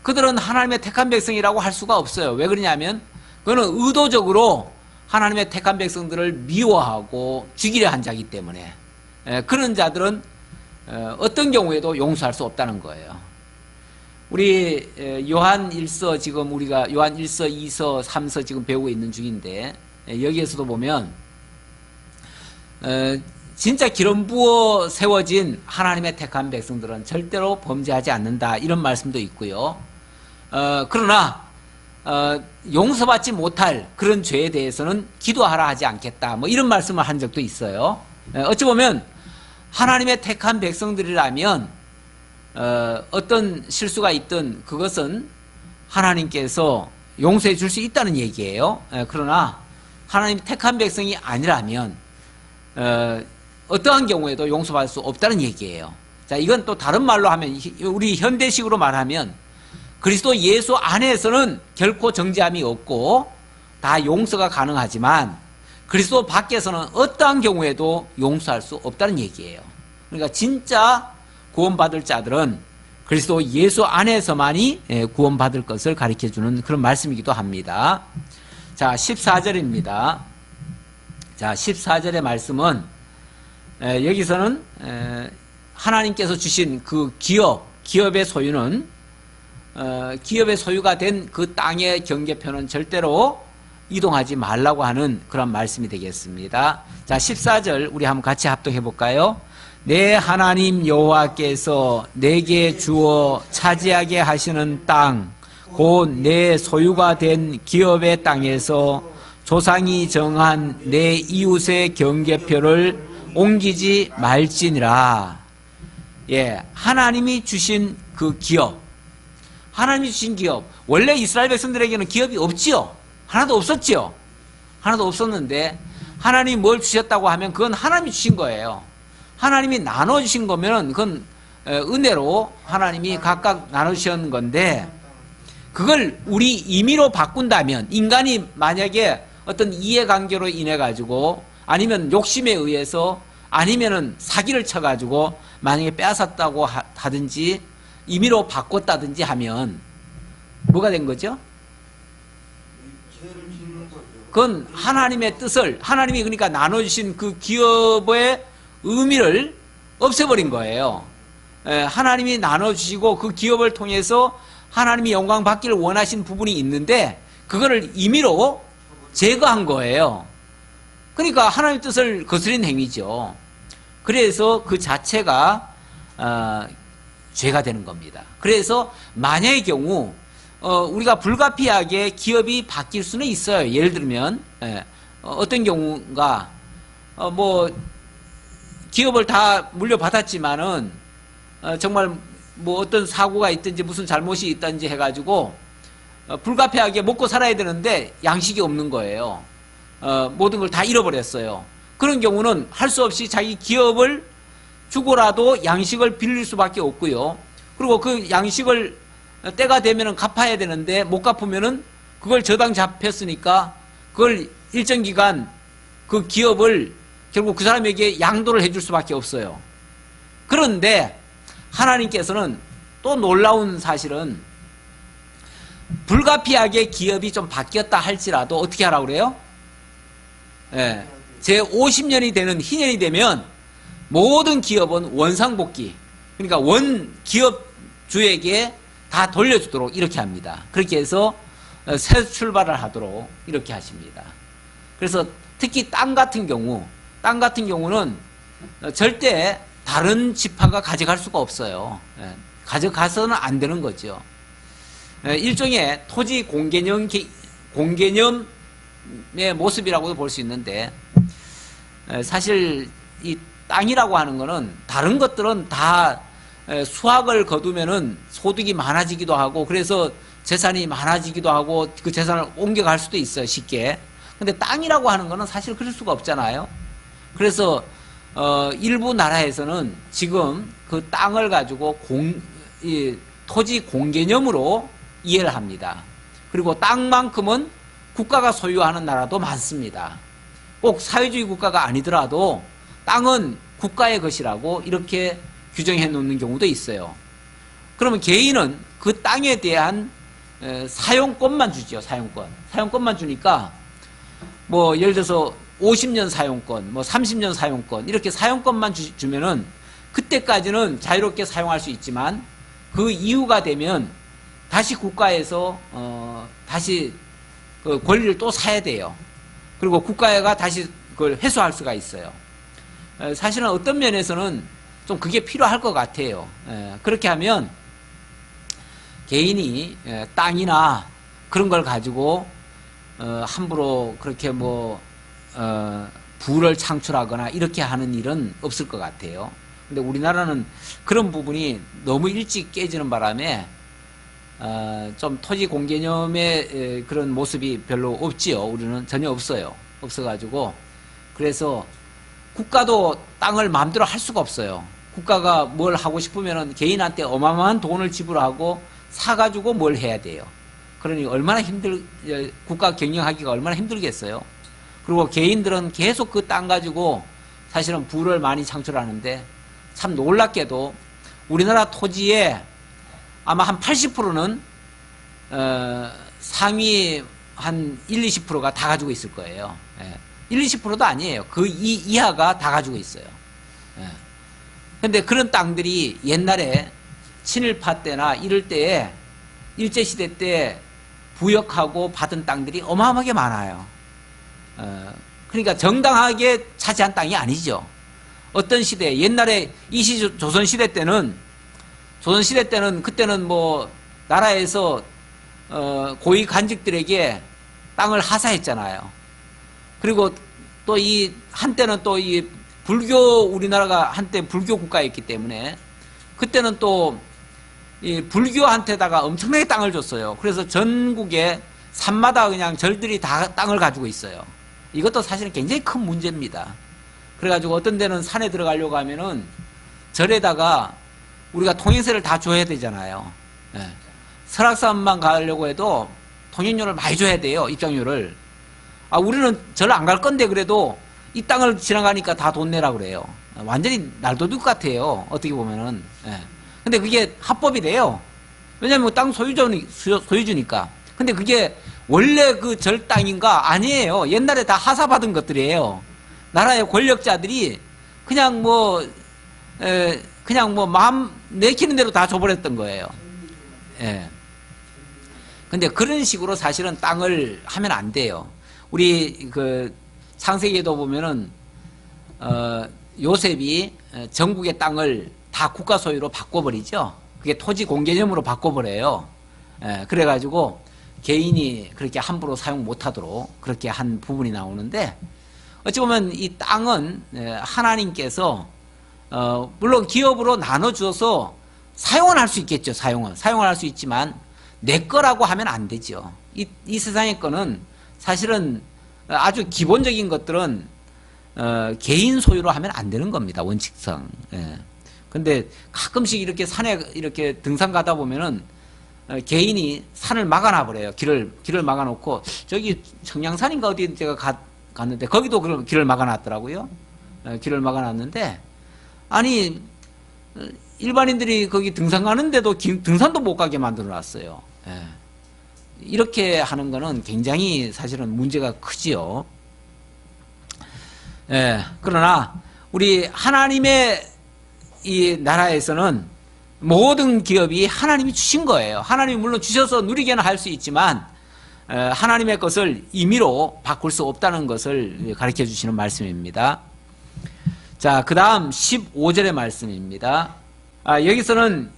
그들은 하나님의 택한 백성이라고 할 수가 없어요. 왜 그러냐면 그거는 의도적으로 하나님의 택한 백성들을 미워하고 죽이려 한 자이기 때문에 그런 자들은 어떤 경우에도 용서할 수 없다는 거예요. 우리 요한 1서, 지금 우리가 요한 1서, 2서, 3서 지금 배우고 있는 중인데, 여기에서도 보면 진짜 기름 부어 세워진 하나님의 택한 백성들은 절대로 범죄하지 않는다, 이런 말씀도 있고요. 그러나 용서받지 못할 그런 죄에 대해서는 기도하라 하지 않겠다, 뭐 이런 말씀을 한 적도 있어요. 어찌 보면 하나님의 택한 백성들이라면 어떤 실수가 있든 그것은 하나님께서 용서해 줄 수 있다는 얘기예요. 그러나 하나님 택한 백성이 아니라면 어떠한 경우에도 용서받을 수 없다는 얘기예요. 자, 이건 또 다른 말로 하면, 우리 현대식으로 말하면 그리스도 예수 안에서는 결코 정죄함이 없고 다 용서가 가능하지만 그리스도 밖에서는 어떠한 경우에도 용서할 수 없다는 얘기예요. 그러니까 진짜 구원받을 자들은 그리스도 예수 안에서만이 구원받을 것을 가르쳐주는 그런 말씀이기도 합니다. 자, 14절입니다. 자, 14절의 말씀은 여기서는 하나님께서 주신 그 기업의 소유는 기업의 소유가 된 그 땅의 경계표는 절대로 이동하지 말라고 하는 그런 말씀이 되겠습니다. 자, 14절 우리 한번 같이 합독해 볼까요? 내 하나님 여호와께서 내게 주어 차지하게 하시는 땅, 곧 내 소유가 된 기업의 땅에서 조상이 정한 내 이웃의 경계표를 옮기지 말지니라. 예, 하나님이 주신 그 기업, 하나님이 주신 기업. 원래 이스라엘 백성들에게는 기업이 없지요. 하나도 없었지요. 하나도 없었는데 하나님이 뭘 주셨다고 하면 그건 하나님이 주신 거예요. 하나님이 나눠주신 거면 그건 은혜로 하나님이 각각 나눠주신 건데, 그걸 우리 임의로 바꾼다면, 인간이 만약에 어떤 이해관계로 인해 가지고 아니면 욕심에 의해서 아니면은 사기를 쳐가지고 만약에 빼앗았다고 하든지 임의로 바꿨다든지 하면 뭐가 된 거죠? 그건 하나님의 뜻을, 하나님이 그러니까 나눠주신 그 기업의 의미를 없애버린 거예요. 하나님이 나눠주시고 그 기업을 통해서 하나님이 영광 받기를 원하신 부분이 있는데 그거를 임의로 제거한 거예요. 그러니까 하나님의 뜻을 거스린 행위죠. 그래서 그 자체가 죄가 되는 겁니다. 그래서 만약의 경우 우리가 불가피하게 기업이 바뀔 수는 있어요. 예를 들면 어떤 경우가 뭐 기업을 다 물려받았지만은 정말 뭐 어떤 사고가 있든지 무슨 잘못이 있든지 해가지고 불가피하게 먹고 살아야 되는데 양식이 없는 거예요. 모든 걸 다 잃어버렸어요. 그런 경우는 할 수 없이 자기 기업을 주고라도 양식을 빌릴 수밖에 없고요. 그리고 그 양식을 때가 되면은 갚아야 되는데 못 갚으면은 그걸 저당 잡혔으니까 그걸 일정 기간 그 기업을 결국 그 사람에게 양도를 해줄 수밖에 없어요. 그런데 하나님께서는 또 놀라운 사실은 불가피하게 기업이 좀 바뀌었다 할지라도 어떻게 하라고 그래요? 제 50년이 되는 희년이 되면 모든 기업은 원상복귀, 그러니까 원 기업주에게 다 돌려주도록 이렇게 합니다. 그렇게 해서 새 출발을 하도록 이렇게 하십니다. 그래서 특히 땅 같은 경우는 절대 다른 지파가 가져갈 수가 없어요. 가져가서는 안 되는 거죠. 일종의 토지 공개념의 모습이라고도 볼 수 있는데 사실 이 땅이라고 하는 거는 다른 것들은 다 수확을 거두면은 소득이 많아지기도 하고 그래서 재산이 많아지기도 하고 그 재산을 옮겨갈 수도 있어요, 쉽게. 근데 땅이라고 하는 거는 사실 그럴 수가 없잖아요. 그래서 일부 나라에서는 지금 그 땅을 가지고 토지 공개념으로 이해를 합니다. 그리고 땅만큼은 국가가 소유하는 나라도 많습니다. 꼭 사회주의 국가가 아니더라도 땅은 국가의 것이라고 이렇게 규정해 놓는 경우도 있어요. 그러면 개인은 그 땅에 대한 사용권만 주죠. 사용권만 주니까 뭐 예를 들어서 50년 사용권, 뭐 30년 사용권 이렇게 사용권만 주면은 그때까지는 자유롭게 사용할 수 있지만 그 이유가 되면 다시 국가에서 다시 그 권리를 또 사야 돼요. 그리고 국가가 다시 그걸 회수할 수가 있어요. 사실은 어떤 면에서는 좀 그게 필요할 것 같아요. 그렇게 하면 개인이 땅이나 그런 걸 가지고 함부로 그렇게 뭐 부를 창출하거나 이렇게 하는 일은 없을 것 같아요. 근데 우리나라는 그런 부분이 너무 일찍 깨지는 바람에 좀 토지 공개념의 그런 모습이 별로 없지요. 우리는 전혀 없어요. 없어가지고 그래서 국가도 땅을 마음대로 할 수가 없어요. 국가가 뭘 하고 싶으면은 개인한테 어마어마한 돈을 지불하고 사가지고 뭘 해야 돼요. 그러니 얼마나 국가 경영하기가 얼마나 힘들겠어요. 그리고 개인들은 계속 그 땅 가지고 사실은 부를 많이 창출하는데 참 놀랍게도 우리나라 토지에 아마 한 80%는 상위 한 1, 20%가 다 가지고 있을 거예요. 1, 20%도 아니에요. 그 이하가 다 가지고 있어요. 근데 그런 땅들이 옛날에 친일파 때나 이럴 때에 일제시대 때 부역하고 받은 땅들이 어마어마하게 많아요. 그러니까 정당하게 차지한 땅이 아니죠. 어떤 시대, 옛날에 조선시대 때는 그때는 뭐 나라에서 고위 간직들에게 땅을 하사했잖아요. 그리고 또 한때는 또 이 우리나라가 한때 불교 국가였기 때문에 그때는 또 이 불교한테다가 엄청나게 땅을 줬어요. 그래서 전국에 산마다 그냥 절들이 다 땅을 가지고 있어요. 이것도 사실은 굉장히 큰 문제입니다. 그래가지고 어떤 데는 산에 들어가려고 하면은 절에다가 우리가 통행세를 다 줘야 되잖아요. 설악산만 가려고 해도 통행료를 많이 줘야 돼요. 입장료를. 우리는 절 안 갈 건데 그래도 이 땅을 지나가니까 다 돈 내라 그래요. 완전히 날도둑 같아요. 어떻게 보면은. 근데 그게 합법이래요. 왜냐면 땅 소유주니까. 근데 그게 원래 그 절 땅인가? 아니에요. 옛날에 다 하사받은 것들이에요. 나라의 권력자들이 그냥 뭐 그냥 뭐 마음 내키는 대로 다 줘버렸던 거예요. 예. 근데 그런 식으로 사실은 땅을 하면 안 돼요. 우리 그 창세기에도 보면은 요셉이 전국의 땅을 다 국가 소유로 바꿔버리죠. 그게 토지 공개념으로 바꿔버려요. 예, 그래가지고 개인이 그렇게 함부로 사용 못하도록 그렇게 한 부분이 나오는데, 어찌 보면 이 땅은 하나님께서 물론 기업으로 나눠주어서 사용은 할 수 있겠죠. 사용을 할 수 있지만 내 거라고 하면 안 되죠. 이 세상의 거는 사실은 아주 기본적인 것들은 개인 소유로 하면 안 되는 겁니다. 원칙상. 예. 근데 가끔씩 이렇게 산에 이렇게 등산 가다 보면은 개인이 산을 막아놔 버려요. 길을 막아놓고, 저기 청량산인가 어디 제가 갔는데 거기도 그런 길을 막아놨더라고요. 길을 막아놨는데, 아니 일반인들이 거기 등산 가는데도 등산도 못 가게 만들어놨어요. 예. 이렇게 하는 거는 굉장히 사실은 문제가 크지요. 예. 그러나 우리 하나님의 이 나라에서는 모든 기업이 하나님이 주신 거예요. 하나님이 물론 주셔서 누리게는 할 수 있지만 하나님의 것을 임의로 바꿀 수 없다는 것을 가르쳐 주시는 말씀입니다. 자, 그 다음 15절의 말씀입니다. 여기서는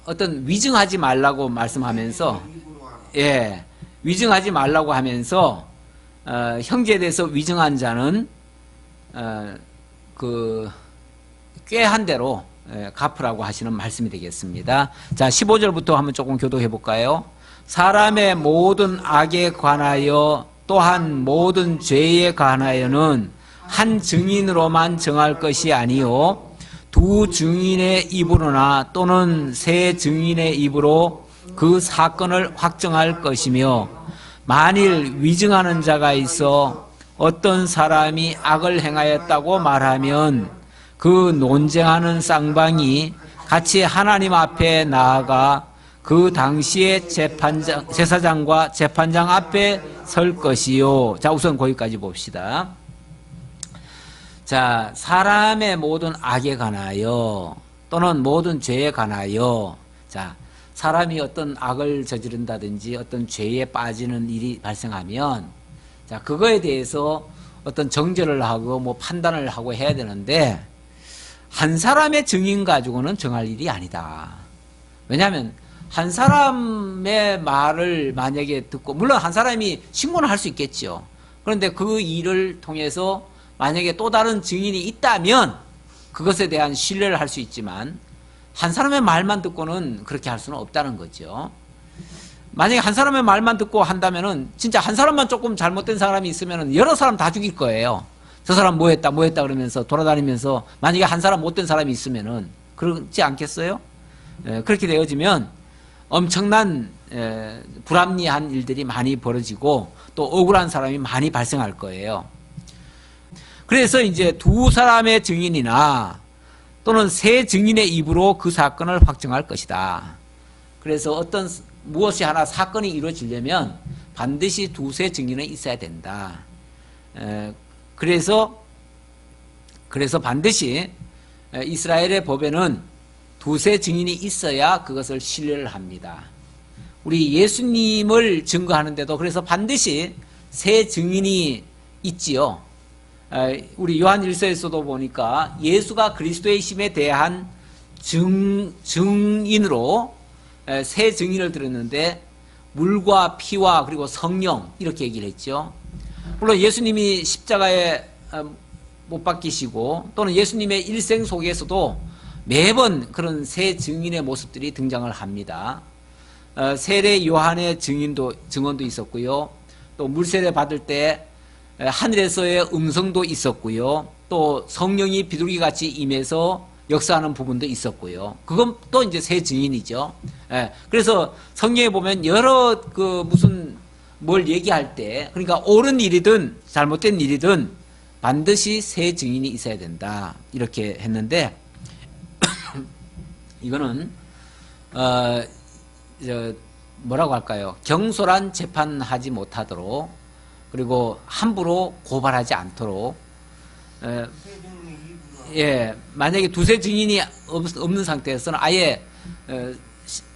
어떤 위증하지 말라고 말씀하면서, 예, 위증하지 말라고 하면서 형제에 대해서 위증한 자는 그 꾀한 대로 갚으라고 하시는 말씀이 되겠습니다. 자, 15절부터 한번 조금 교독해 볼까요? 사람의 모든 악에 관하여 또한 모든 죄에 관하여는 한 증인으로만 정할 것이 아니요 두 증인의 입으로나 또는 세 증인의 입으로 그 사건을 확정할 것이며, 만일 위증하는 자가 있어 어떤 사람이 악을 행하였다고 말하면 그 논쟁하는 쌍방이 같이 하나님 앞에 나아가 그 당시에 제사장과 재판장 앞에 설 것이요. 자, 우선 거기까지 봅시다. 자, 사람의 모든 악에 관하여 또는 모든 죄에 관하여, 자, 사람이 어떤 악을 저지른다든지 어떤 죄에 빠지는 일이 발생하면, 자, 그거에 대해서 어떤 정죄를 하고 뭐 판단을 하고 해야 되는데, 한 사람의 증인 가지고는 정할 일이 아니다. 왜냐하면 한 사람의 말을 만약에 듣고, 물론 한 사람이 신고는 할 수 있겠죠. 그런데 그 일을 통해서 만약에 또 다른 증인이 있다면 그것에 대한 신뢰를 할 수 있지만, 한 사람의 말만 듣고는 그렇게 할 수는 없다는 거죠. 만약에 한 사람의 말만 듣고 한다면은 진짜 한 사람만 조금 잘못된 사람이 있으면은 여러 사람 다 죽일 거예요. 저 사람 뭐 했다 그러면서 돌아다니면서, 만약에 한 사람 못된 사람이 있으면은 그렇지 않겠어요? 그렇게 되어지면 엄청난 불합리한 일들이 많이 벌어지고 또 억울한 사람이 많이 발생할 거예요. 그래서 이제 두 사람의 증인이나 또는 세 증인의 입으로 그 사건을 확정할 것이다. 그래서 어떤 무엇이 하나 사건이 이루어지려면 반드시 두세 증인은 있어야 된다. 그래서 반드시 이스라엘의 법에는 두세 증인이 있어야 그것을 신뢰를 합니다. 우리 예수님을 증거하는데도 그래서 반드시 세 증인이 있지요. 우리 요한 1서에서도 보니까 예수가 그리스도의 심에 대한 증인으로 세 증인을 들었는데, 물과 피와 그리고 성령, 이렇게 얘기를 했죠. 물론 예수님이 십자가에 못 박히시고 또는 예수님의 일생 속에서도 매번 그런 세 증인의 모습들이 등장을 합니다. 세례 요한의 증언도 있었고요. 또 물세례 받을 때 하늘에서의 음성도 있었고요. 또 성령이 비둘기같이 임해서 역사하는 부분도 있었고요. 그건 또 이제 세 증인이죠. 그래서 성경에 보면 여러 뭘 얘기할 때, 그러니까 옳은 일이든 잘못된 일이든 반드시 세 증인이 있어야 된다. 이렇게 했는데, 이거는 뭐라고 할까요? 경솔한 재판하지 못하도록, 그리고 함부로 고발하지 않도록, 예, 만약에 두세 증인이 없는 상태에서는 아예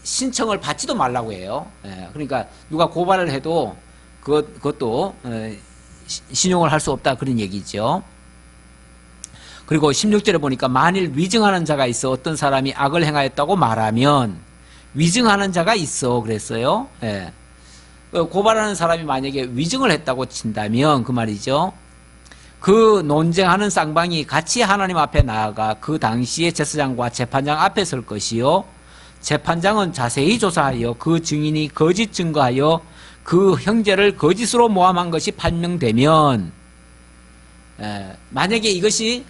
신청을 받지도 말라고 해요. 예, 그러니까 누가 고발을 해도 그것도 신용을 할 수 없다 그런 얘기죠. 그리고 16절에 보니까 만일 위증하는 자가 있어 어떤 사람이 악을 행하였다고 말하면 위증하는 자가 있어 그랬어요. 예. 고발하는 사람이 만약에 위증을 했다고 친다면 그 말이죠. 그 논쟁하는 쌍방이 같이 하나님 앞에 나아가 그 당시에 제사장과 재판장 앞에 설 것이요. 재판장은 자세히 조사하여 그 증인이 거짓 증거하여 그 형제를 거짓으로 모함한 것이 판명되면, 만약에 이것이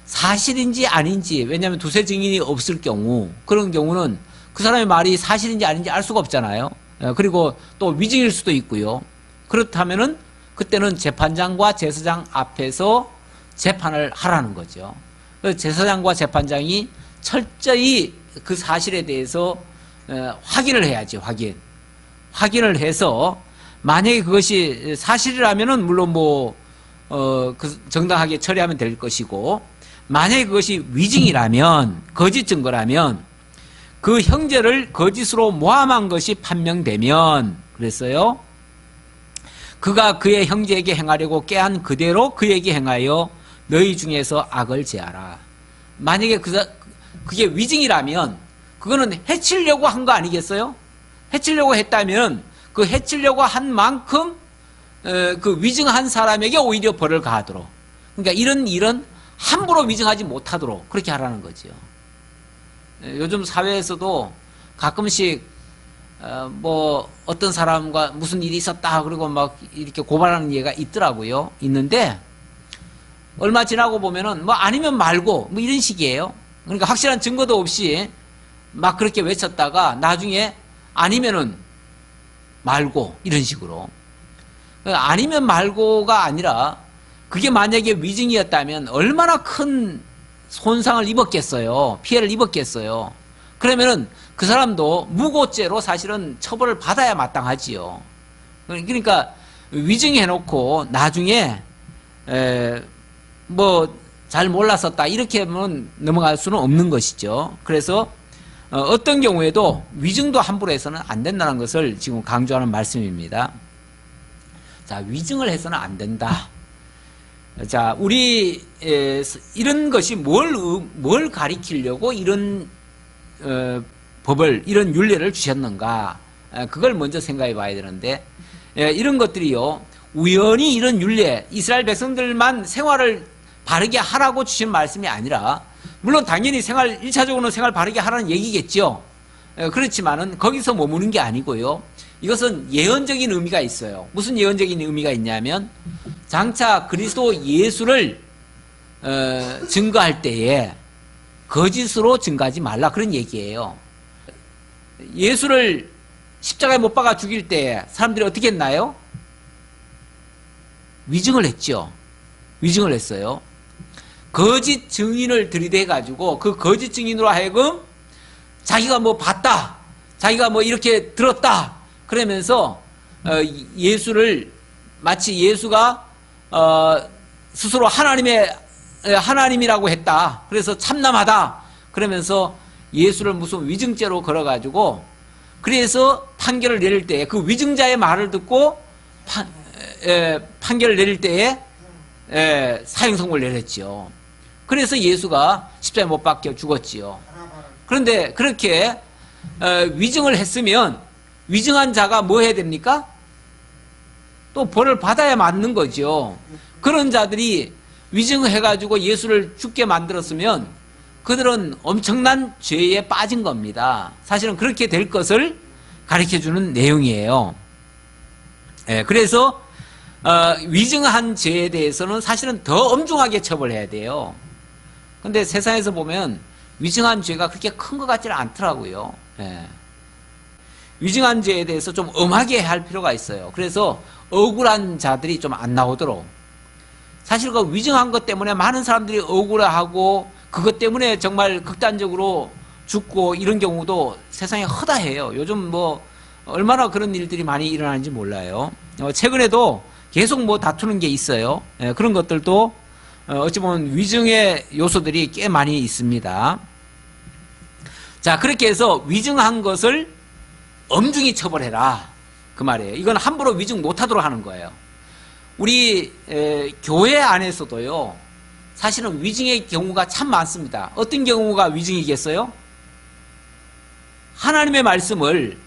사실인지 아닌지, 왜냐하면 두세 증인이 없을 경우, 그런 경우는 그 사람의 말이 사실인지 아닌지 알 수가 없잖아요. 그리고 또 위증일 수도 있고요. 그렇다면은 그때는 재판장과 제사장 앞에서 재판을 하라는 거죠. 제사장과 재판장이 철저히 그 사실에 대해서 확인을 해야지. 확인을 해서 만약에 그것이 사실이라면은 물론 정당하게 처리하면 될 것이고, 만약에 그것이 위증이라면, 거짓 증거라면 그 형제를 거짓으로 모함한 것이 판명되면, 그랬어요. 그가 그의 형제에게 행하려고 꾀한 그대로 그에게 행하여 너희 중에서 악을 제하라. 만약에 그게 위증이라면 그거는 해치려고 한 거 아니겠어요? 해치려고 했다면 그 해치려고 한 만큼 그 위증한 사람에게 오히려 벌을 가하도록, 그러니까 이런 일은 함부로 위증하지 못하도록 그렇게 하라는 거죠. 요즘 사회에서도 가끔씩 어떤 사람과 무슨 일이 있었다 그리고 막 이렇게 고발하는 예가 있더라고요. 있는데 얼마 지나고 보면은 아니면 말고 이런 식이에요. 그러니까 확실한 증거도 없이 막 그렇게 외쳤다가 나중에 아니면은 말고 이런 식으로. 아니면 말고가 아니라 그게 만약에 위증이었다면 얼마나 큰 손상을 입었겠어요. 피해를 입었겠어요. 그러면은 그 사람도 무고죄로 사실은 처벌을 받아야 마땅하지요. 그러니까 위증해놓고 나중에 잘 몰랐었다 이렇게 하면 넘어갈 수는 없는 것이죠. 그래서 어떤 경우에도 위증도 함부로 해서는 안 된다는 것을 지금 강조하는 말씀입니다. 자, 위증을 해서는 안 된다. 자, 우리 이런 것이 뭘 가리키려고 이런 법을, 이런 율례를 주셨는가? 그걸 먼저 생각해 봐야 되는데, 이런 것들이요, 우연히 이런 율례, 이스라엘 백성들만 생활을 바르게 하라고 주신 말씀이 아니라, 물론 당연히 1차적으로는 생활 바르게 하라는 얘기겠죠. 그렇지만은 거기서 머무는 게 아니고요. 이것은 예언적인 의미가 있어요. 무슨 예언적인 의미가 있냐면, 장차 그리스도 예수를 증거할 때에 거짓으로 증거하지 말라 그런 얘기예요. 예수를 십자가에 못 박아 죽일 때 사람들이 어떻게 했나요? 위증을 했죠. 위증을 했어요. 거짓 증인을 들이대가지고 그 거짓 증인으로 하여금 자기가 봤다, 자기가 이렇게 들었다 그러면서 예수를 마치 예수가 스스로 하나님이라고 했다. 그래서 참남하다. 그러면서 예수를 무슨 위증죄로 걸어가지고, 그래서 판결을 내릴 때 그 위증자의 말을 듣고 판결을 내릴 때에 사형선고를 내렸죠. 그래서 예수가 십자가에 못 박혀 죽었지요. 그런데 그렇게 위증을 했으면 위증한 자가 뭐 해야 됩니까? 또 벌을 받아야 맞는 거죠. 그런 자들이 위증해가지고 예수를 죽게 만들었으면 그들은 엄청난 죄에 빠진 겁니다. 사실은 그렇게 될 것을 가르쳐주는 내용이에요. 그래서 위증한 죄에 대해서는 사실은 더 엄중하게 처벌해야 돼요. 근데 세상에서 보면 위증한 죄가 그렇게 큰 것 같지는 않더라고요. 위증한 죄에 대해서 좀 엄하게 할 필요가 있어요. 그래서 억울한 자들이 좀 안 나오도록. 사실 그 위증한 것 때문에 많은 사람들이 억울해하고 그것 때문에 정말 극단적으로 죽고 이런 경우도 세상에 허다해요. 요즘 얼마나 그런 일들이 많이 일어나는지 몰라요. 최근에도 계속 다투는 게 있어요. 그런 것들도 어찌 보면 위증의 요소들이 꽤 많이 있습니다. 자, 그렇게 해서 위증한 것을 엄중히 처벌해라 그 말이에요. 이건 함부로 위증 못하도록 하는 거예요. 우리 교회 안에서도요, 사실은 위증의 경우가 참 많습니다. 어떤 경우가 위증이겠어요? 하나님의 말씀을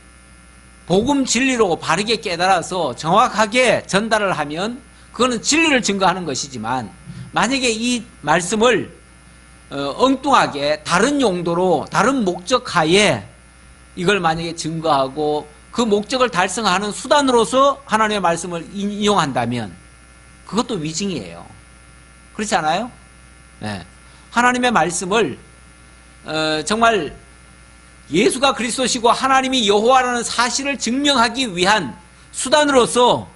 복음 진리로 바르게 깨달아서 정확하게 전달을 하면 그거는 진리를 증거하는 것이지만, 만약에 이 말씀을 엉뚱하게 다른 용도로 다른 목적하에 이걸 만약에 증거하고 그 목적을 달성하는 수단으로서 하나님의 말씀을 인용한다면 그것도 위증이에요. 그렇지 않아요? 네. 하나님의 말씀을 정말 예수가 그리스도시고 하나님이 여호와라는 사실을 증명하기 위한 수단으로서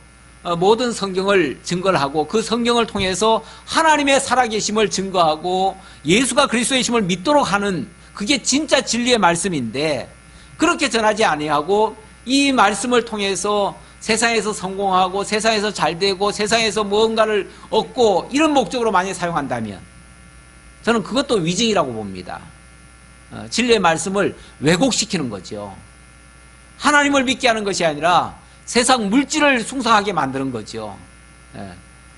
모든 성경을 증거를 하고 그 성경을 통해서 하나님의 살아계심을 증거하고 예수가 그리스도의 심을 믿도록 하는, 그게 진짜 진리의 말씀인데, 그렇게 전하지 아니하고 이 말씀을 통해서 세상에서 성공하고 세상에서 잘되고 세상에서 무언가를 얻고 이런 목적으로 많이 사용한다면 저는 그것도 위증이라고 봅니다. 진리의 말씀을 왜곡시키는 거죠. 하나님을 믿게 하는 것이 아니라 세상 물질을 숭상하게 만드는 거죠.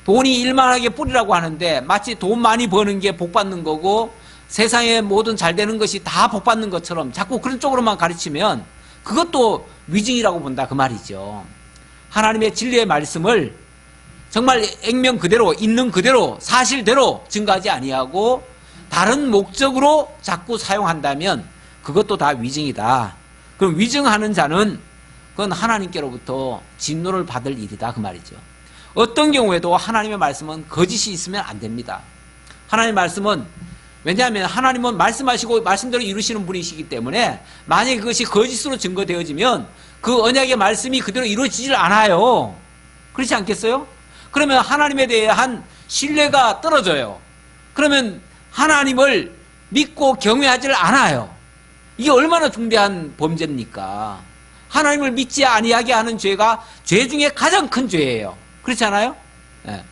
돈이 일만하게 뿌리라고 하는데 마치 돈 많이 버는 게 복 받는 거고 세상의 모든 잘 되는 것이 다 복 받는 것처럼 자꾸 그런 쪽으로만 가르치면 그것도 위증이라고 본다 그 말이죠. 하나님의 진리의 말씀을 정말 액면 그대로 있는 그대로 사실대로 증거하지 아니하고 다른 목적으로 자꾸 사용한다면 그것도 다 위증이다. 그럼 위증하는 자는 그건 하나님께로부터 진노를 받을 일이다 그 말이죠. 어떤 경우에도 하나님의 말씀은 거짓이 있으면 안 됩니다. 하나님의 말씀은, 왜냐하면 하나님은 말씀하시고 말씀대로 이루시는 분이시기 때문에 만약에 그것이 거짓으로 증거되어지면 그 언약의 말씀이 그대로 이루어지질 않아요. 그렇지 않겠어요? 그러면 하나님에 대한 신뢰가 떨어져요. 그러면 하나님을 믿고 경외하지를 않아요. 이게 얼마나 중대한 범죄입니까? 하나님을 믿지 아니하게 하는 죄가 죄 중에 가장 큰 죄예요. 그렇지 않아요? 네.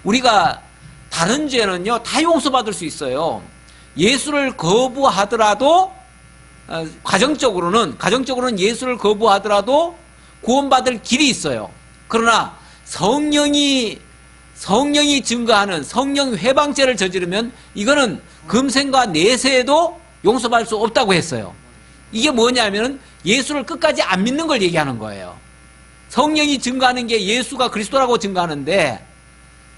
우리가 다른 죄는요 다 용서받을 수 있어요. 예수를 거부하더라도 가정적으로는 예수를 거부하더라도 구원받을 길이 있어요. 그러나 성령이 증거하는 성령 회방죄를 저지르면 이거는 금생과 내세에도 용서받을 수 없다고 했어요. 이게 뭐냐면 예수를 끝까지 안 믿는 걸 얘기하는 거예요. 성령이 증거하는 게 예수가 그리스도라고 증거하는데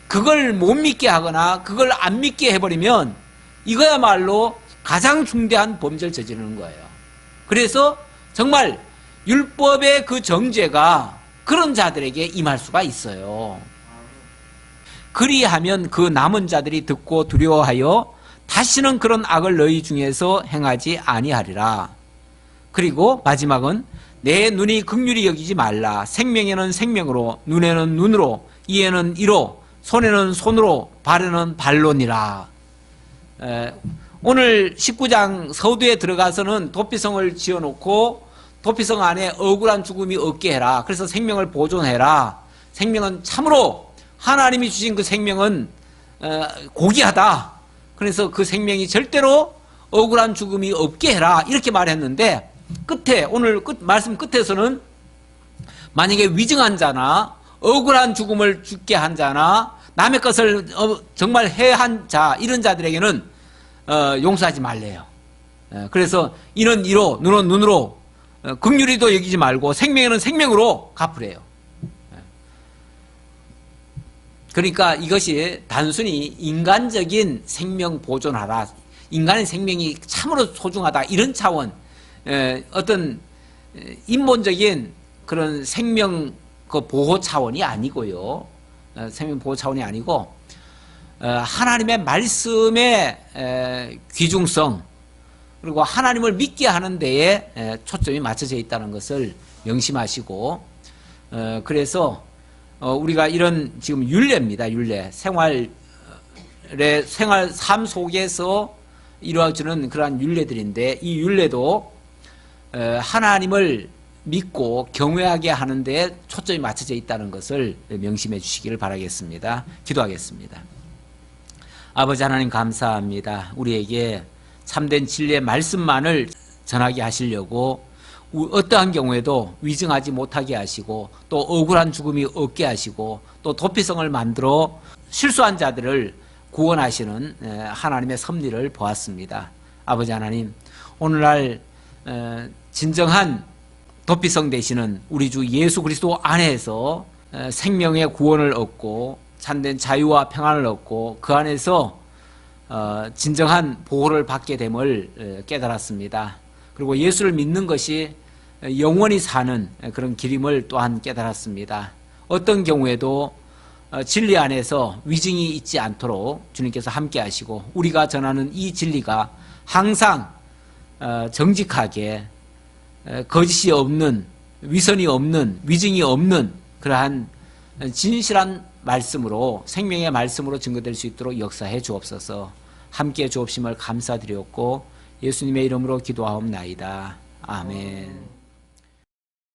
그걸 못 믿게 하거나 그걸 안 믿게 해버리면 이거야말로 가장 중대한 범죄를 저지르는 거예요. 그래서 정말 율법의 그 정죄가 그런 자들에게 임할 수가 있어요. 그리하면 그 남은 자들이 듣고 두려워하여 다시는 그런 악을 너희 중에서 행하지 아니하리라. 그리고 마지막은 내 눈이 긍휼히 여기지 말라. 생명에는 생명으로, 눈에는 눈으로, 이에는 이로, 손에는 손으로, 발에는 발로니라. 오늘 19장 서두에 들어가서는 도피성을 지어놓고 도피성 안에 억울한 죽음이 없게 해라. 그래서 생명을 보존해라. 생명은 참으로 하나님이 주신 그 생명은 고귀하다. 그래서 그 생명이 절대로 억울한 죽음이 없게 해라. 이렇게 말했는데 끝에 오늘 말씀 끝에서는 만약에 위증한 자나 억울한 죽음을 죽게 한 자나 남의 것을 정말 해한 자 이런 자들에게는 용서하지 말래요. 그래서 이는 이로 눈은 눈으로 긍휼히도 여기지 말고 생명에는 생명으로 갚으래요. 그러니까 이것이 단순히 인간적인 생명 보존하라, 인간의 생명이 참으로 소중하다 이런 차원, 어떤 인본적인 그런 생명 그 보호 차원이 아니고요. 생명 보호 차원이 아니고 하나님의 말씀의 귀중성 그리고 하나님을 믿게 하는 데에 초점이 맞춰져 있다는 것을 명심하시고, 그래서 우리가 이런 지금 율례입니다. 율례 생활 삶 속에서 이루어지는 그러한 율례들인데 이 율례도 하나님을 믿고 경외하게 하는 데 초점이 맞춰져 있다는 것을 명심해 주시기를 바라겠습니다. 기도하겠습니다. 아버지 하나님 감사합니다. 우리에게 참된 진리의 말씀만을 전하게 하시려고 어떠한 경우에도 위증하지 못하게 하시고 또 억울한 죽음이 없게 하시고 또 도피성을 만들어 실수한 자들을 구원하시는 하나님의 섭리를 보았습니다. 아버지 하나님, 오늘날 진정한 도피성 되시는 우리 주 예수 그리스도 안에서 생명의 구원을 얻고 참된 자유와 평안을 얻고 그 안에서 진정한 보호를 받게 됨을 깨달았습니다. 그리고 예수를 믿는 것이 영원히 사는 그런 길임을 또한 깨달았습니다. 어떤 경우에도 진리 안에서 위증이 있지 않도록 주님께서 함께 하시고 우리가 전하는 이 진리가 항상 정직하게 거짓이 없는, 위선이 없는, 위증이 없는 그러한 진실한 말씀으로, 생명의 말씀으로 증거될 수 있도록 역사해 주옵소서. 함께 주옵심을 감사드렸고 예수님의 이름으로 기도하옵나이다. 아멘.